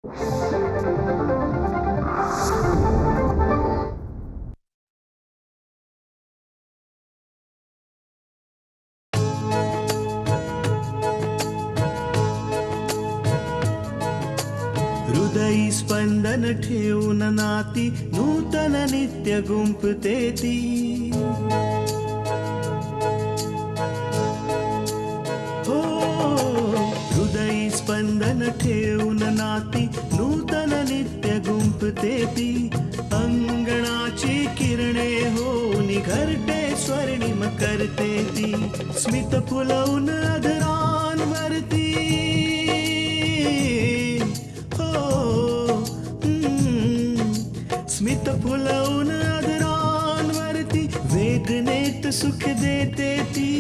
हृदयी स्पंदन ठेवून नाती नूतन नित्य गुंफते ती. हो हृदयी स्पंदन ठेवून नाती नूतन नित्य गुंफते ती. अंगणाची किरणे होऊन घरटे स्वर्णिम करते ती. स्मित फुलवून अधरांवरती स्मित फुलवून अधरांवरती वेदनेत सुख देते ती.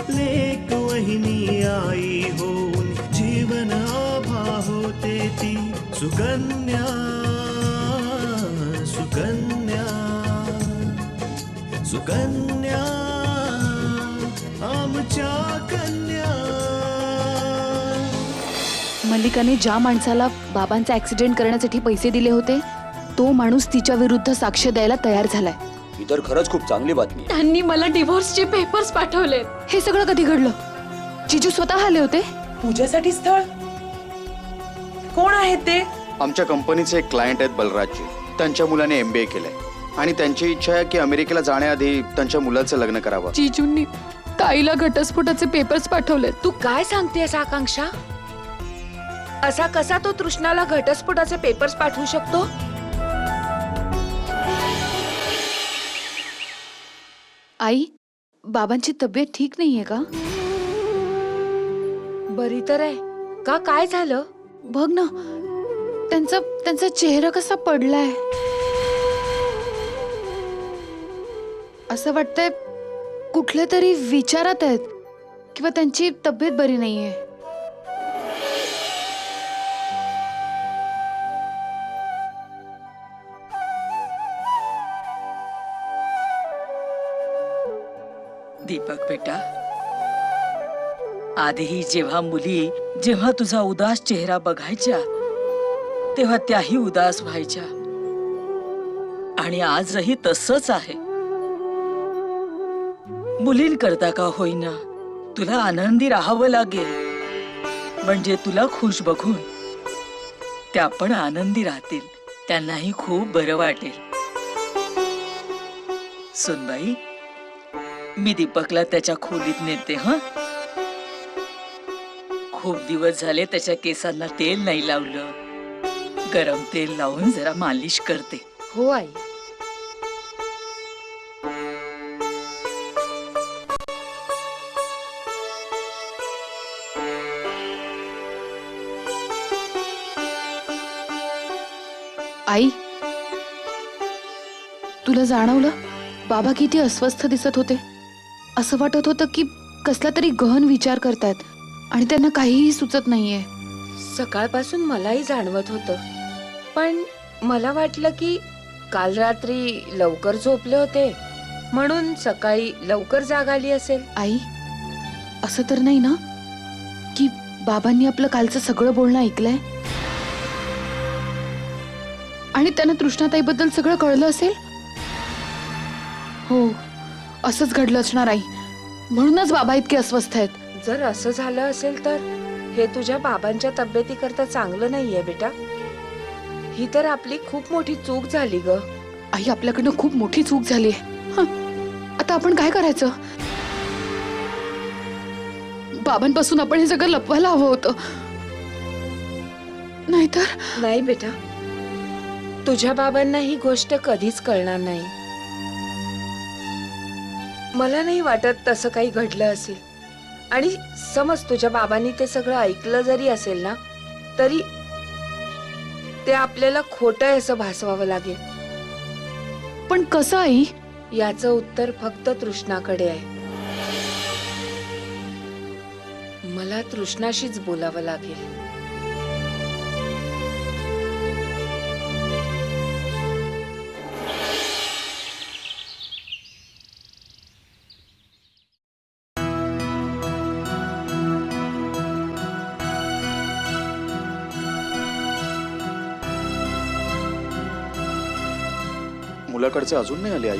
लेक वहिनी आई होऊन जीवन आभा होते ती. सुकन्या सुकन्या सुकन्या आमच्या कन्या. मल्लिकाने ज्या माणसाला बाबांचा ऍक्सिडेंट करण्यासाठी पैसे दिले होते तो माणूस तिच्या विरुद्ध साक्ष द्यायला तयार झालाय. ही तर खरंच खूप चांगली बातमी आहे. त्यांनी मला डिव्होर्सचे पेपर्स पाठवले. हे सगळं कधी घडलं? जिजू स्वतः आले होते? पूजेसाठी स्थळ कोण आहेत ते? आमच्या कंपनीचे एक क्लायंट आहेत बलराजजी. त्यांच्या मुलाने MBA केलंय आणि त्यांची इच्छा आहे की अमेरिकेला जाण्याआधी त्यांच्या मुलाचं लग्न करावं. जिजूंनी ताईला घटस्फोटाचे पेपर्स पाठवले. तू काय सांगतेस आकांक्षा? असा कसा तो तृष्णाला घटस्फोटाचे पेपर्स पाठवू शकतो? आई, बाबांची तब्येत ठीक नाहीये का? बरी तर आहे का? काय झालं? बघ ना, त्यांचा चेहरा कसा पडलाय. असं वाटतंय कुठल्या तरी विचारात आहेत किंवा त्यांची तब्येत बरी नाहीये. दीपक बेटा, आधीही जेव्हा तुझा उदास चेहरा बघायच्या तेव्हा त्याही उदास व्हायच्या आणि आजही तसंच आहे. मुलींकरता का होईना तुला आनंदी राहावं लागेल, म्हणजे तुला खुश बघून त्या पण आनंदी राहतील. त्यांनाही खूप बरं वाटेल. सुनबाई, मी दीपकला त्याच्या खोलीत नेते. खूप दिवस झाले त्याच्या केसांना तेल नाही लावलं. गरम तेल लावून जरा मालिश करते. हो आई. आई, तुला जाणवलं बाबा किती अस्वस्थ दिसत होते? असं वाटत होतं की कसला तरी गहन विचार करतायत आणि त्यांना काहीही सुचत नाहीये. सकाळपासून मलाही जाणवत होतं, पण मला वाटलं की काल रात्री लवकर झोपले होते म्हणून सकाळी लवकर जाग आली असेल. आई, असं तर नाही ना की बाबांनी आपलं कालचं सगळं बोलणं ऐकलंय आणि त्यांना तृष्णाताईबद्दल सगळं कळलं असेल? हो, असंच घडलं असणार आई. म्हणूनच बाबा इतके अस्वस्थ आहेत. जर असं झालं असेल तर हे तुझ्या बाबांच्या तब्येतीकरता चांगलं नाहीये बेटा. ही तर आपली खूप मोठी चूक झाली ग. आई, आपल्याकडनं खूप मोठी चूक झाली. आता आपण काय करायचं? बाबांपासून आपण हे सगळं लपवायला हवं होतं, नाहीतर. नाही बेटा, तुझ्या बाबांना ही गोष्ट कधीच कळणार नाही. मला नाही वाटत तसं काही घडलं असेल. आणि समज तुझ्या बाबांनी ते सगळं ऐकलं जरी असेल ना, तरी ते आपल्याला खोटं आहे असं भासवावं लागेल. पण कसं आई? याचं उत्तर फक्त तृष्णाकडे आहे. मला तृष्णाशीच बोलावं लागेल. मुलाकडचे अजून नाही आले आई.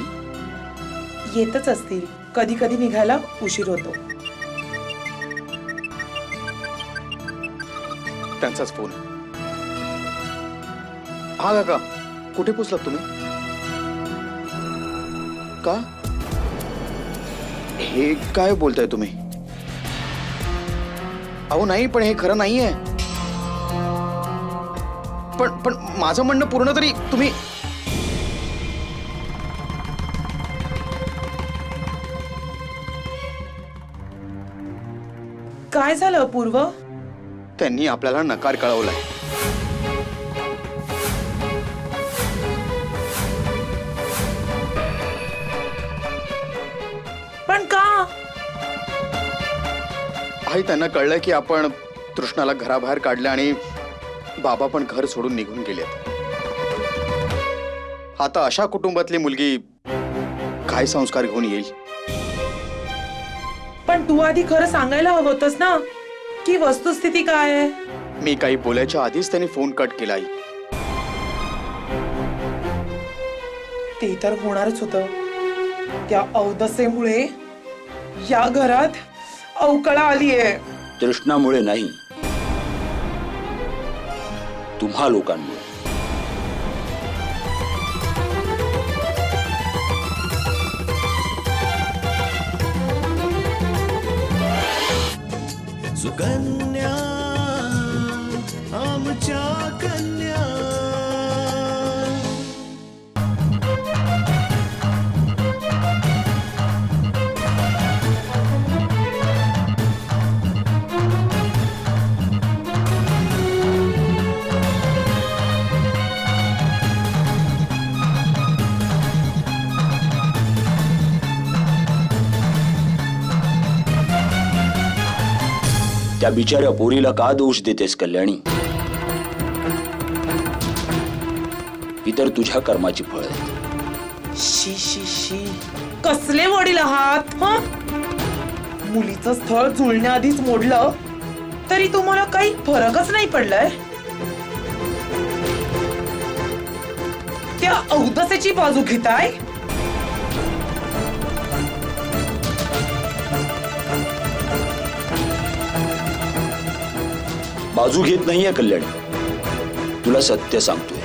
येतच असतील, कधी कधी निघायला उशीर होतो. त्यांचाच फोन. हा काका, कुठे पोचलात तुम्ही? का हे काय बोलताय तुम्ही? अहो नाही, पण हे खरं नाहीये. पण माझं म्हणणं पूर्ण तरी तुम्ही. काय झालं पूर्व? त्यांनी आपल्याला नकार कळवलाय. पण का? आई, त्यांना कळलं की आपण तृष्णाला घराबाहेर काढले आणि बाबा पण घर सोडून निघून गेलेत. आता अशा कुटुंबातली मुलगी काय संस्कार घेऊन येईल? पण तू आधी खरं सांगायला हवं होतंस ना की वस्तुस्थिती काय आहे. मी काही बोलायच्या आधीच त्यांनी फोन कट केला. आई, ते तर होणारच होतं. त्या अवदसेमुळे या घरात अवकळा आलीये. तृष्णामुळे नाही, तुम्हा लोकांमुळे. सुकन्या आमच्या कन्या. त्या बिचाऱ्या पोरीला का दोष देतेस कल्याणी? ही तर तुझ्या कर्माची फळ आहे. शी शी शी, कसले वडील आहात हं? मुलीचं स्थळ जुळण्याआधीच मोडलं तरी तुम्हाला काही फरकच नाही पडलाय. त्या औदसेची बाजू घेताय. बाजू घेत नाहीये कल्याणी, तुला सत्य सांगतोय.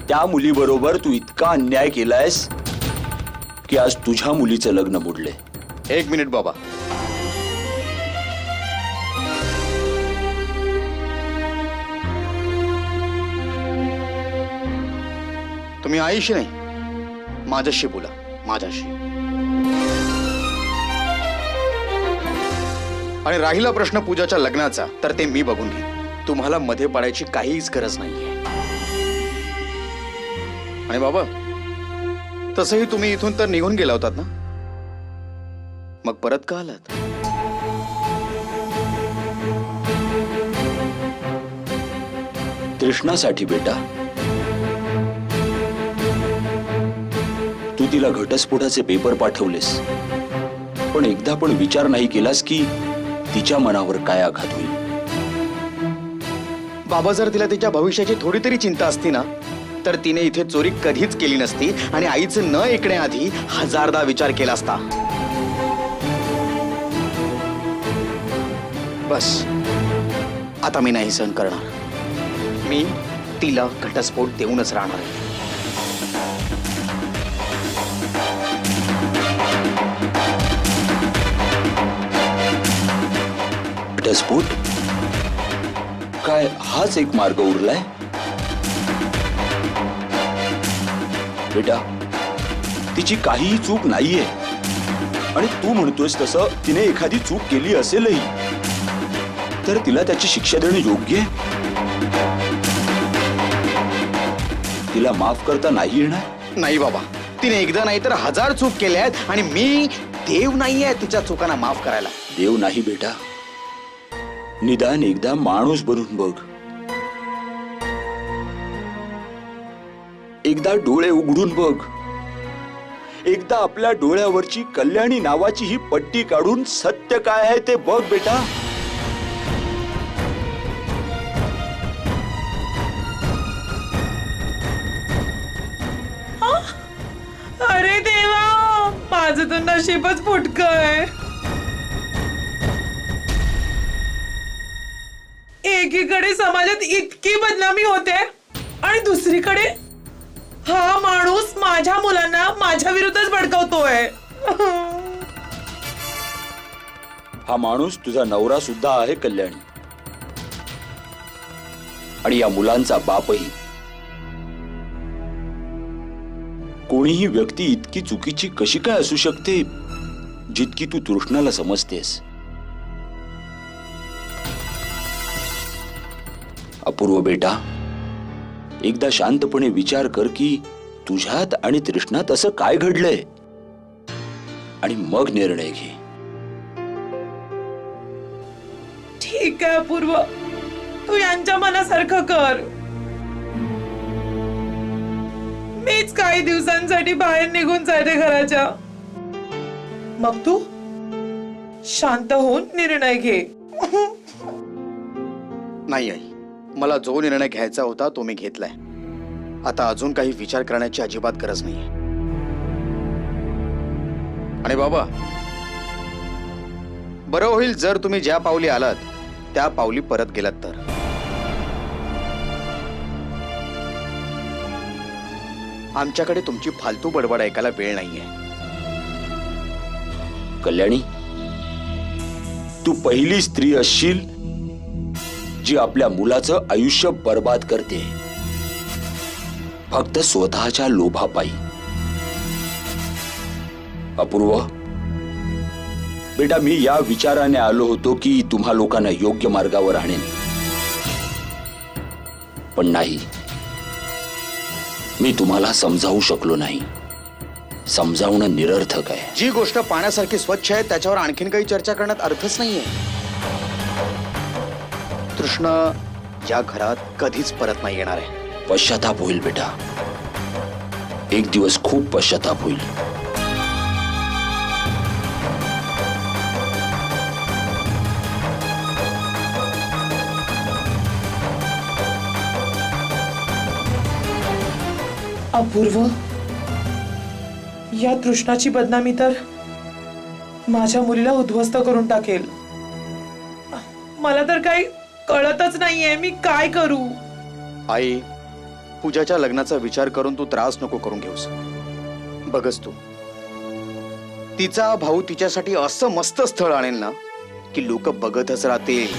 त्या मुलीबरोबर तू इतका अन्याय केलायस की आज तुझ्या मुलीचं लग्न मोडले. एक मिनिट बाबा. तुम्ही आईशी नाही, माझ्याशी बोला. माझ्याशी. आणि राहिला प्रश्न पूजाच्या लग्नाचा, तर ते मी बघून घेईन. तुम्हाला मध्ये पडायची काहीच गरज नाहीये. आणि बाबा, तसंही तुम्ही इथून तर निघून गेला होतात ना, मग परत का आलात? तृष्णासाठी बेटा. तू तिला घटस्फोटाचे पेपर पाठवलेस, पण एकदा पण विचार नाही केलास की तिच्या मनावर काय आघात होईल. बाबा, जर तिला तिच्या भविष्याची थोडी तरी चिंता असती ना, तर तिने इथे चोरी कधीच केली नसती आणि आईचं न ऐकण्याआधी हजारदा विचार केला असता. बस, आता मी नाही सहन करणार. मी तिला घटस्फोट देऊनच राहणार आहे. घटस्फोट काय हाच एक मार्ग उरलाय? बेटा, तिची काहीही चूक नाहीये. आणि तू म्हणतोयस तसं तिने एखादी चूक केली असेलही तर तिला त्याची शिक्षा देणं योग्य आहे. तिला माफ करता नाही येणार? नाही बाबा, तिने एकदा नाही तर हजार चूक केल्या आहेत आणि मी देव नाहीये तिच्या चुकांना माफ करायला. देव नाही बेटा, निदान एकदा माणूस बनून बघ. एकदा डोळे उघडून बघ. एकदा आपल्या डोळ्यावरची कल्याणी नावाची ही पट्टी काढून सत्य काय आहे ते बघ बेटा. तर नशीबच फुटकं आहे. एकीकडे समाजात इतकी बदनामी होते आणि दुसरीकडे हा माणूस माझ्या मुलांना माझ्या विरुद्धच भडकवतोय. हा माणूस तुझा नवरा सुद्धा आहे कल्याणी, आणि या मुलांचा बापही. कोणीही व्यक्ती इतकी चुकीची कशी काय असू शकते जितकी तू तृष्णाला समजतेस. अपूर्व बेटा, एकदा शांतपणे विचार कर की तुझ्यात आणि तृष्णात असं काय घडलंय, आणि मग निर्णय घे. ठीक आहे अपूर्व, तू यांच्या मनासारखं कर. मीच काही दिवसांसाठी बाहेर निघून जाते घराच्या. मग तू शांत होऊन निर्णय घे. नाही आई, मला जो निर्णय घ्यायचा होता तो मी घेतलाय. आता अजून काही विचार करण्याची अजिबात गरज नाहीये. आणि बाबा, बरं होईल जर तुम्ही ज्या पावली आलात त्या पावली परत गेलात तर. आमच्याकडे तुमची फालतू बडबड ऐकायला वेळ नाहीये. कल्याणी, तू पहिली स्त्री असशील जी आपल्या मुलाचं आयुष्य बर्बाद करते फक्त स्वतःच्या लोभापायी. अपूर्व बेटा, मी या विचाराने आलो होतो की तुम्हा लोकांना योग्य मार्गावर आणेन, पण नाही, मी तुम्हाला समजावू शकलो नाही. समजावणं निरर्थक आहे. जी गोष्ट पाण्यासारखी स्वच्छ आहे त्याच्यावर आणखीन काही चर्चा करण्यात अर्थच नाहीये. तृष्णा या घरात कधीच परत नाही येणार आहे. पश्चाताप होईल बेटा, एक दिवस खूप पश्चाताप होईल. अपूर्व, या तृष्णाची बदनामी तर माझ्या मुलीला उद्ध्वस्त करून टाकेल. मला तर काही कळतच नाहीये मी काय करू. आई, पूजाच्या लग्नाचा विचार करून तू त्रास नको करून घेऊस. बघस तू, तिचा भाऊ तिच्यासाठी असं मस्त स्थळ आणेल ना की लोक बघतच राहतील.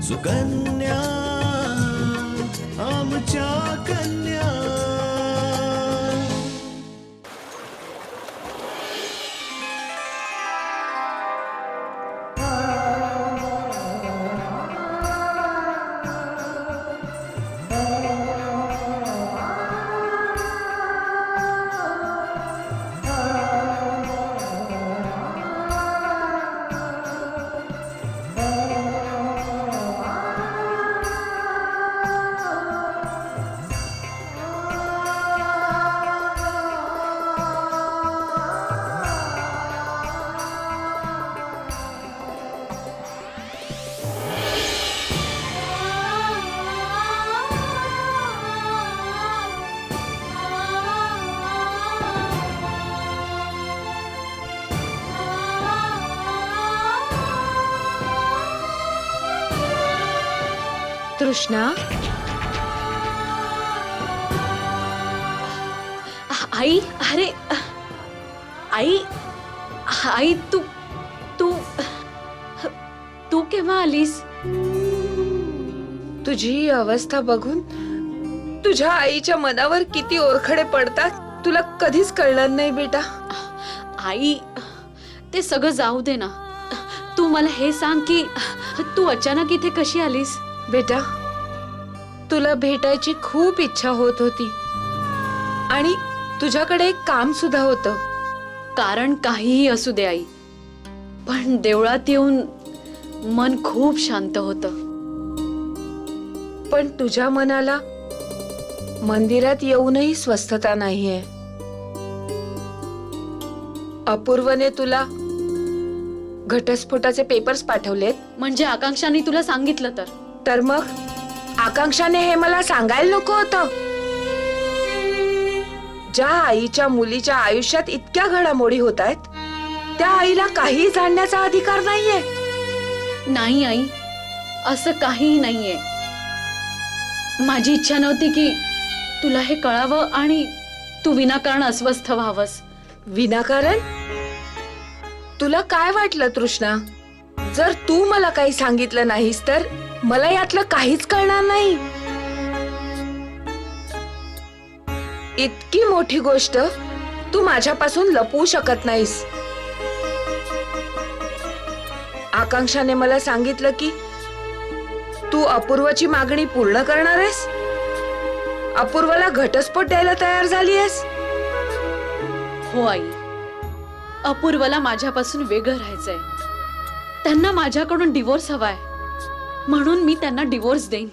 सुकन्या आमच्या कन्या. तृष्णा, आई, अरे आई, आई, तू तू तू केव्हा आलीस? तुझी ही अवस्था बघून तुझ्या आईच्या मनावर किती ओरखडे पडतात तुला कधीच कळणार नाही बेटा. आई, ते सगळं जाऊ दे ना. तू मला हे सांग की तू अचानक इथे कशी आलीस? बेटा, तुला भेटायची खूप इच्छा होत होती आणि तुझ्याकडे एक काम सुद्धा होतं. कारण काहीही असू दे आई, पण देवळात येऊन मन खूप शांत होतं. पण तुझ्या मनाला मंदिरात येऊनही स्वस्थता नाहीये. अपूर्वने तुला घटस्फोटाचे पेपर्स पाठवलेत. म्हणजे आकांक्षाने तुला सांगितलं तर मग आकांक्षाने हे मला सांगायला नको होतं. ज्या आईच्या मुलीच्या आयुष्यात इतक्या घडामोडी होत आहेत त्या आईला काही जाणण्याचा अधिकार नाहीये. नाही आई, असं काहीही नाहीये. माझी इच्छा नव्हती की तुला हे कळावं आणि तू विनाकारण अस्वस्थ व्हावंस. विनाकारण? तुला काय वाटलं तृष्णा? जर तू मला काही सांगितलं नाहीस तर मला यातलं काहीच कळणार नाही. इतकी मोठी गोष्ट तू माझ्यापासून लपवू शकत नाहीस. आकांक्षाने मला सांगितलं की तू अपूर्वाची मागणी पूर्ण करणार आहेस. अपूर्वाला घटस्फोट द्यायला तयार झाली आहेस. हो आई, अपूर्वाला माझ्यापासून वेगळं राहायचंय. त्यांना माझ्याकडून डिवोर्स हवाय, म्हणून मी त्यांना डिवोर्स देईन.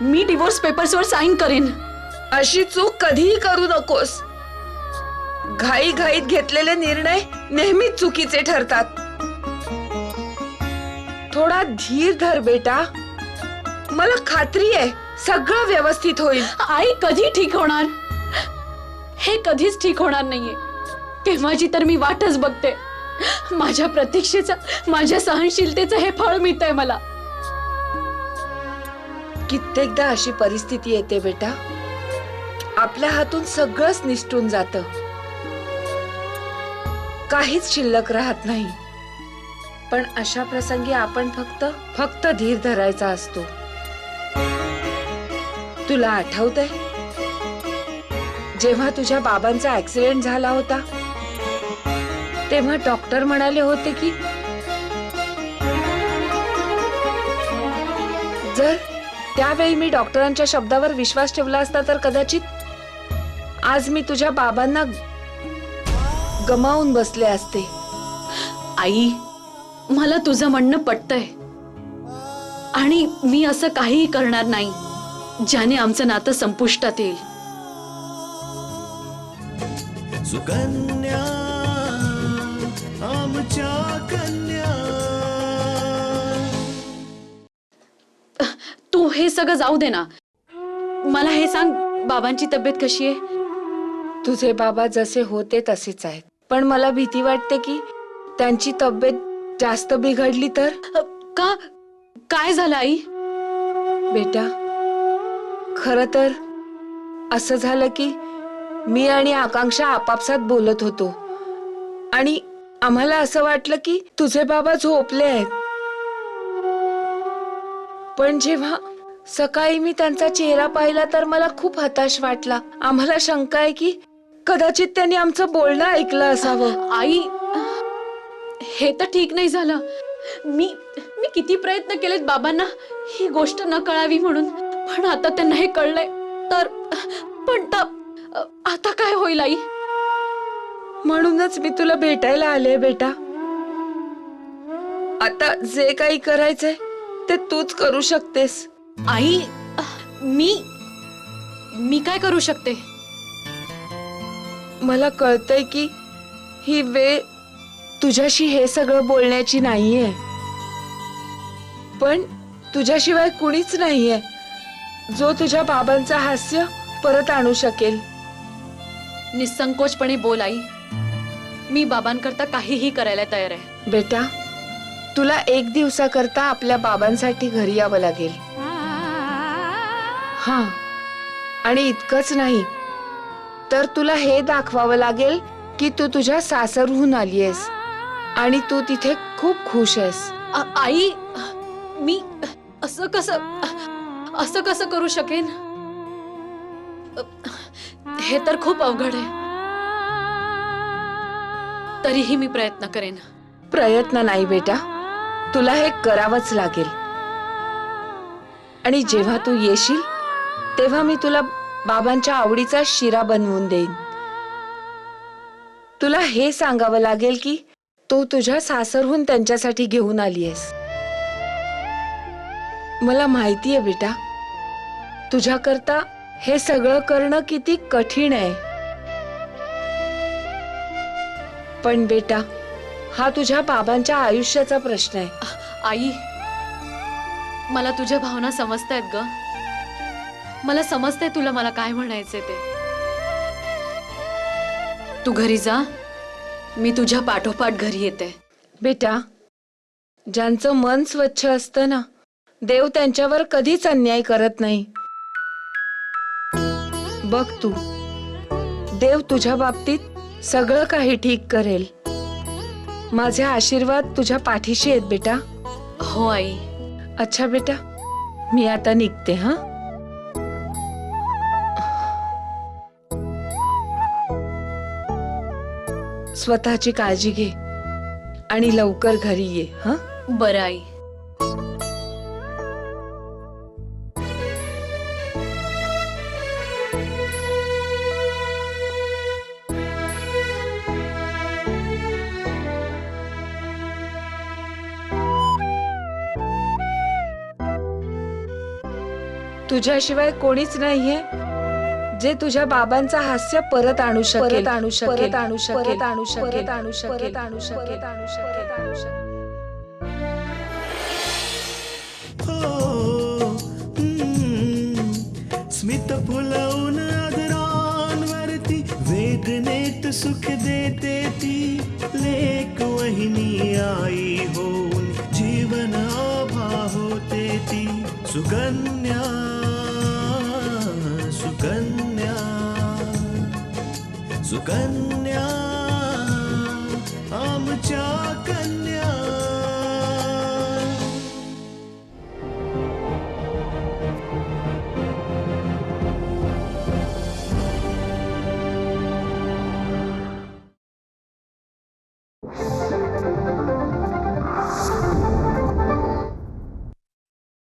मी डिवोर्स पेपर्सवर साईन करेन. अशी चूक कधीही करू नकोस. घाईघाईत घेतलेले निर्णय नेहमीच चुकीचे ठरतात. थोडा धीर धर बेटा. मला खात्री आहे सगळं व्यवस्थित होईल. आई, कधी ठीक होणार? हे कधीच ठीक होणार नाहीये. केव्हाची तर मी वाटच बघते. माझ्या प्रतीक्षेचं, माझ्या सहनशीलतेचं हे फळ मिळतंय मला. कित्येकदा अशी परिस्थिती येते बेटा, आपल्या हातून सगळंच निसटून जातं, काहीच शिल्लक राहत नाही. पण अशा प्रसंगी आपण फक्त धीर धरायचा असतो. तुला आठवतंय जेव्हा तुझ्या बाबांचा ऍक्सिडेंट झाला होता तेव्हा डॉक्टर म्हणाले होते की जर त्यावेळी मी डॉक्टरांच्या शब्दावर विश्वास ठेवला असता तर कदाचित आज मी तुझ्या बाबांना गमावून बसले असते. आई, मला तुझं म्हणणं पटतंय आणि मी असं काहीही करणार नाही ज्याने आमचं नातं संपुष्टात येईल. सुकन्या आमच्या कन्या. तू हे सगळं जाऊ दे ना. मला हे सांग, बाबांची तब्येत कशी आहे? तुझे बाबा जसे होते तसेच आहेत, पण मला भीती वाटते की त्यांची तब्येत जास्त बिघडली तर. का? काय झालं आई? बेटा, खरं तर असं झालं की मी आणि आकांक्षा आपापसात बोलत होतो आणि आम्हाला असं वाटलं की तुझे बाबा झोपले आहेत. पण जेव्हा सकाळी मी त्यांचा चेहरा पाहिला तर मला खूप हताश वाटला. आम्हाला शंका आहे की कदाचित त्यांनी आमचं बोलणं ऐकलं असावं. आई, हे तर ठीक नाही झालं. मी किती प्रयत्न केलेत बाबांना ही गोष्ट न कळावी म्हणून, पण आता त्यांना हे कळलंय तर आता काय होईल आई? म्हणूनच मी तुला भेटायला आले बेटा. आता जे काही करायचंय ते तूच करू शकतेस. आई, मी काय करू शकते? मला कळतंय की ही वेळ तुझ्याशी हे सगळं बोलण्याची नाहीये, पण तुझ्याशिवाय कुणीच नाहीये जो तुझ्या बाबांचं हास्य परत आणू शकेल. निसंकोचपणे बोल आई. मी बाबांकरता काहीही करायला तयार आहे. बेटा, तुला एक दिवसाकरता आपल्या बाबांसाठी घरी यावं लागेल. हा, आणि इतकंच नाही तर तुला हे दाखवावं लागेल की तू तुझ्या सासरहून आलीयस आणि तू तिथे खूप खुश आहेस. आई, मी असं कसं करू शकेन? हे तर खूप अवघड आहे. तरीही मी प्रयत्न करेन. प्रयत्न नाही बेटा, तुला हे करावंच लागेल. आणि जेव्हा तू येशील तेव्हा मी तुला बाबांच्या आवडीचा शिरा बनवून देईन. तुला हे सांगावं लागेल की तू तुझ्या सासरहून त्यांच्यासाठी घेऊन आलीयस. मला माहितीये बेटा, तुझ्याकरता हे सगळं करणं किती कठीण आहे. पण बेटा, हा तुझ्या बाबांच्या आयुष्याचा प्रश्न आहे. आई, मला तुझ्या भावना समजतायत ग. मला समजतंय तुला मला काय म्हणायचंय ते. तू घरी जा, मी तुझ्या पाठोपाठ घरी येते. बेटा, ज्यांचं मन स्वच्छ असतं ना, देव त्यांच्यावर कधीच अन्याय करत नाही. बघ तू, देव तुझ्या बाबतीत सगळं काही ठीक करेल. माझे आशीर्वाद तुझ्या पाठीशी आहेत बेटा. हो आई. अच्छा बेटा, मी आता निघते. हा, स्वतःची काळजी घे आणि लवकर घरी ये. हा, बरं आई. तुझ्याशिवाय कोणीच नाहीये जे तुझ्या बाबांचं हास्य परत आणू शकेल. परत आणू शकेल. परत आणू शकेल. परत आणू शकेल. परत आणू शकेल. परत आणू शकेल. परत आणू शकेल. आणू शकेल. हो स्मित फुलवून आदरांवरती वेदनेत सुख देते ती लेक वहिनी आई होऊन जीवन आभा होते ती सुकन्या सुकन्या सुकन्या